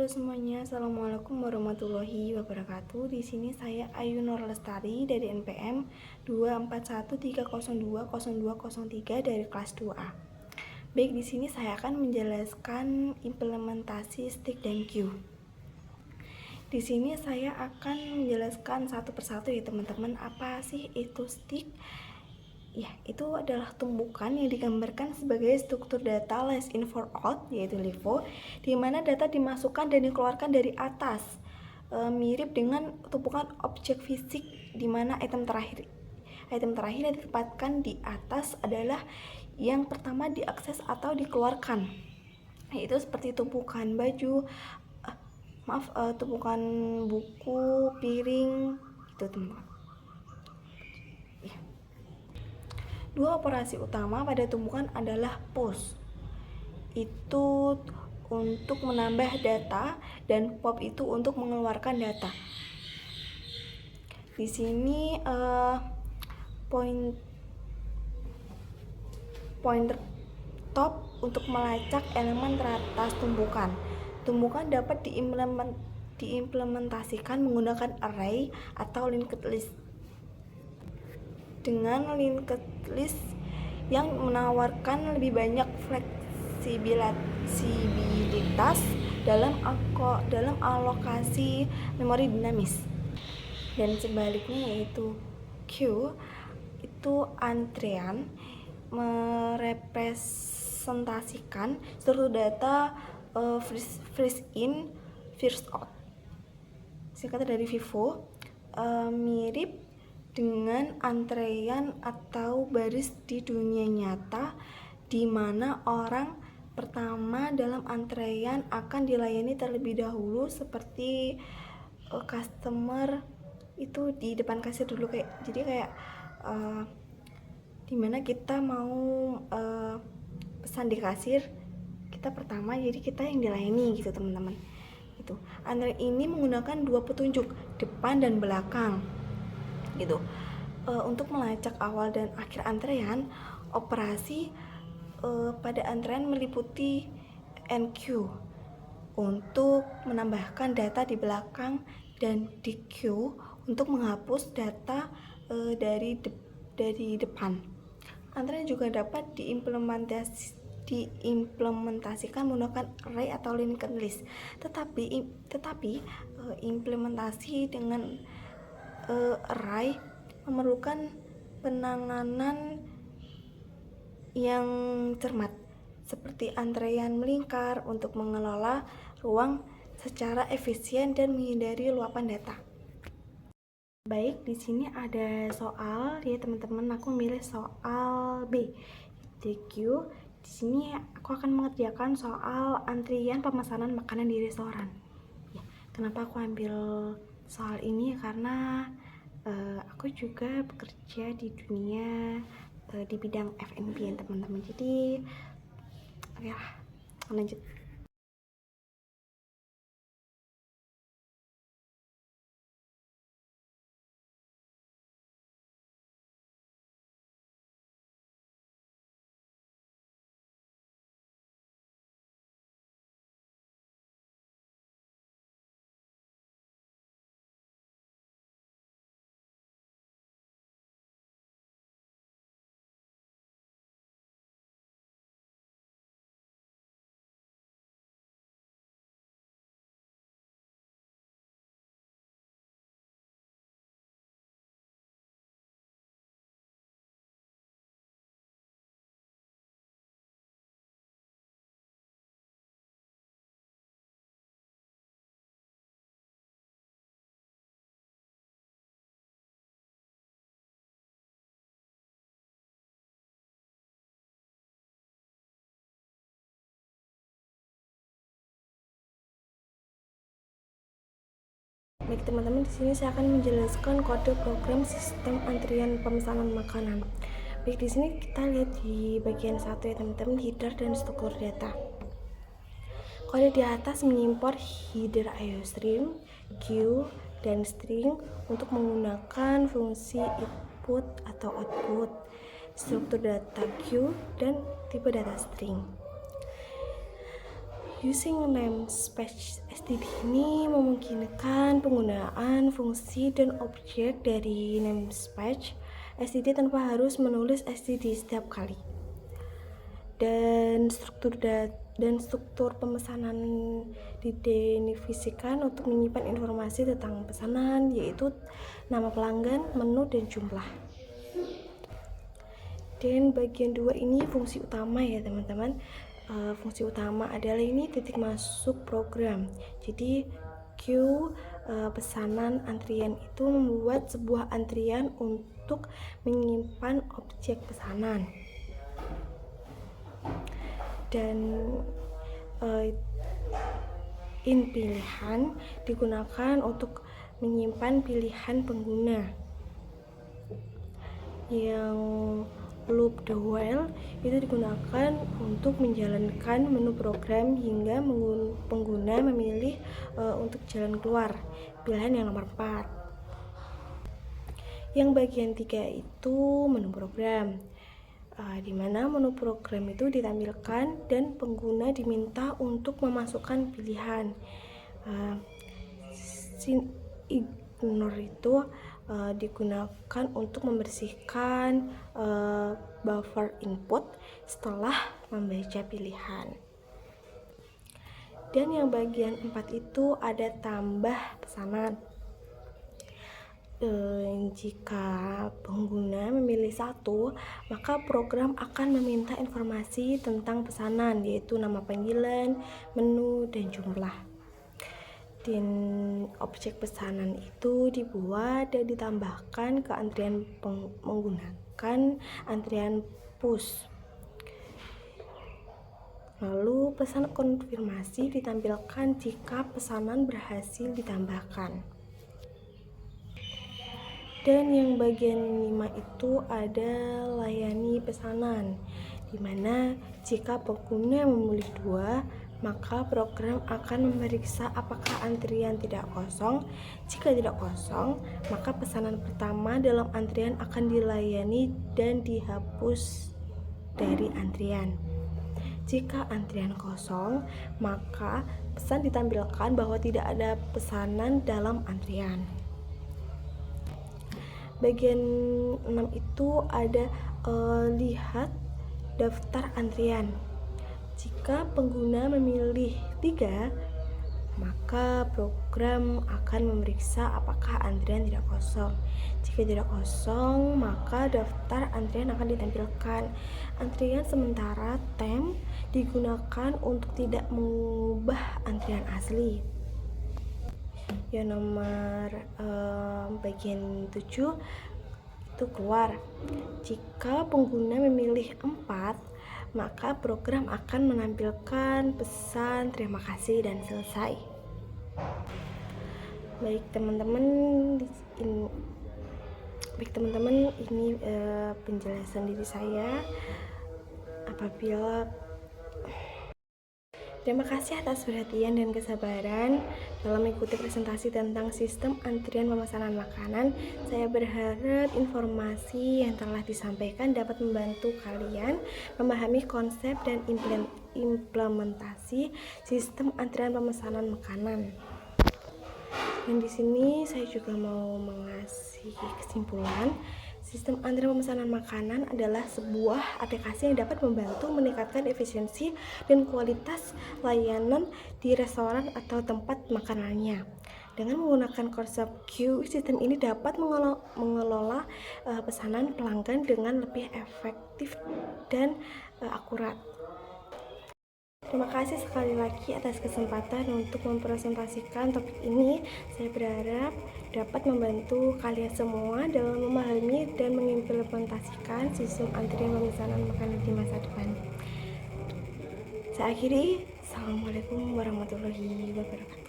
Halo semuanya, Assalamualaikum warahmatullahi wabarakatuh. Di sini saya Ayu Nur Lestari dari NPM 24130200203 dari kelas 2A. Baik, di sini saya akan menjelaskan implementasi stick dan queue. Di sini saya akan menjelaskan satu persatu ya teman-teman, apa sih itu stick? Ya, itu adalah tumbukan yang digambarkan sebagai struktur data less in for out, yaitu LIFO, di mana data dimasukkan dan dikeluarkan dari atas. Mirip dengan tumpukan objek fisik, di mana item terakhir yang ditempatkan di atas adalah yang pertama diakses atau dikeluarkan. Yaitu seperti tumpukan baju, tumpukan buku, piring, gitu teman-teman. Dua operasi utama pada tumpukan adalah post, itu untuk menambah data, dan pop itu untuk mengeluarkan data. Di sini pointer top untuk melacak elemen teratas tumpukan. Tumpukan dapat diimplementasikan menggunakan array atau linked list. Dengan linked list yang menawarkan lebih banyak fleksibilitas dalam alokasi memori dinamis. Dan sebaliknya, yaitu queue itu antrean, merepresentasikan struktur data first in first out, singkatan dari FIFO. Mirip dengan antrean atau baris di dunia nyata, di mana orang pertama dalam antrean akan dilayani terlebih dahulu, seperti customer itu di depan kasir dulu, kayak dimana kita mau pesan di kasir, kita pertama, jadi kita yang dilayani gitu teman-teman. Itu antrean ini menggunakan dua petunjuk, depan dan belakang gitu. Untuk melacak awal dan akhir antrean, operasi pada antrean meliputi NQ untuk menambahkan data di belakang, dan DQ untuk menghapus data dari depan. Antrean juga dapat diimplementasikan menggunakan array atau linked list. Tetapi implementasi dengan array memerlukan penanganan yang cermat, seperti antrean melingkar untuk mengelola ruang secara efisien dan menghindari luapan data. Baik, di sini ada soal ya teman-teman. Aku milih soal B, DQ. Di sini aku akan mengerjakan soal antrian pemesanan makanan di restoran. Kenapa aku ambil soal ini? Karena aku juga bekerja di dunia di bidang F&B ya teman-teman. Jadi ya, lanjut. Baik teman-teman, di sini saya akan menjelaskan kode program sistem antrian pemesanan makanan. Baik, di sini kita lihat di bagian 1 ya teman-teman, header dan struktur data. Kode di atas mengimpor header IOStream, queue, dan string untuk menggunakan fungsi input atau output, struktur data queue, dan tipe data string. Using namespace STD ini memungkinkan penggunaan fungsi dan objek dari namespace STD tanpa harus menulis STD setiap kali. Dan struktur pemesanan didefinisikan untuk menyimpan informasi tentang pesanan, yaitu nama pelanggan, menu, dan jumlah. Dan bagian 2 ini fungsi utama ya teman-teman. Fungsi utama adalah ini titik masuk program. Jadi queue pesanan antrian itu membuat sebuah antrian untuk menyimpan objek pesanan. Dan in pilihan digunakan untuk menyimpan pilihan pengguna. Yang loop the while itu digunakan untuk menjalankan menu program hingga pengguna memilih untuk jalan keluar, pilihan yang nomor 4. Yang bagian 3 itu menu program, di mana menu program itu ditampilkan dan pengguna diminta untuk memasukkan pilihan. Ignore itu digunakan untuk membersihkan buffer input setelah membaca pilihan. Dan yang bagian 4 itu ada tambah pesanan. Jika pengguna memilih satu, maka program akan meminta informasi tentang pesanan, yaitu nama panggilan, menu, dan jumlah. Dan objek pesanan itu dibuat dan ditambahkan ke antrian menggunakan antrian push. Lalu pesan konfirmasi ditampilkan jika pesanan berhasil ditambahkan. Dan yang bagian 5 itu ada layani pesanan, di mana jika pengguna memilih 2, maka program akan memeriksa apakah antrian tidak kosong. Jika tidak kosong, maka pesanan pertama dalam antrian akan dilayani dan dihapus dari antrian. Jika antrian kosong, maka pesan ditampilkan bahwa tidak ada pesanan dalam antrian. Bagian 6 itu ada lihat daftar antrian. Jika pengguna memilih 3, maka program akan memeriksa apakah antrian tidak kosong. Jika tidak kosong, maka daftar antrian akan ditampilkan. Antrian sementara temp digunakan untuk tidak mengubah antrian asli. Yang nomor bagian 7 itu keluar. Jika pengguna memilih 4, maka program akan menampilkan pesan terima kasih dan selesai. Baik teman-teman, ini penjelasan diri saya. Terima kasih atas perhatian dan kesabaran dalam mengikuti presentasi tentang sistem antrian pemesanan makanan. Saya berharap informasi yang telah disampaikan dapat membantu kalian memahami konsep dan implementasi sistem antrian pemesanan makanan. Dan di sini saya juga mau mengasih kesimpulan. Sistem antrian pemesanan makanan adalah sebuah aplikasi yang dapat membantu meningkatkan efisiensi dan kualitas layanan di restoran atau tempat makanannya. Dengan menggunakan konsep queue, sistem ini dapat mengelola pesanan pelanggan dengan lebih efektif dan akurat. Terima kasih sekali lagi atas kesempatan untuk mempresentasikan topik ini. Saya berharap dapat membantu kalian semua dalam memahami dan mengimplementasikan sistem antrian pemesanan makanan di masa depan. Saya akhiri. Assalamualaikum warahmatullahi wabarakatuh.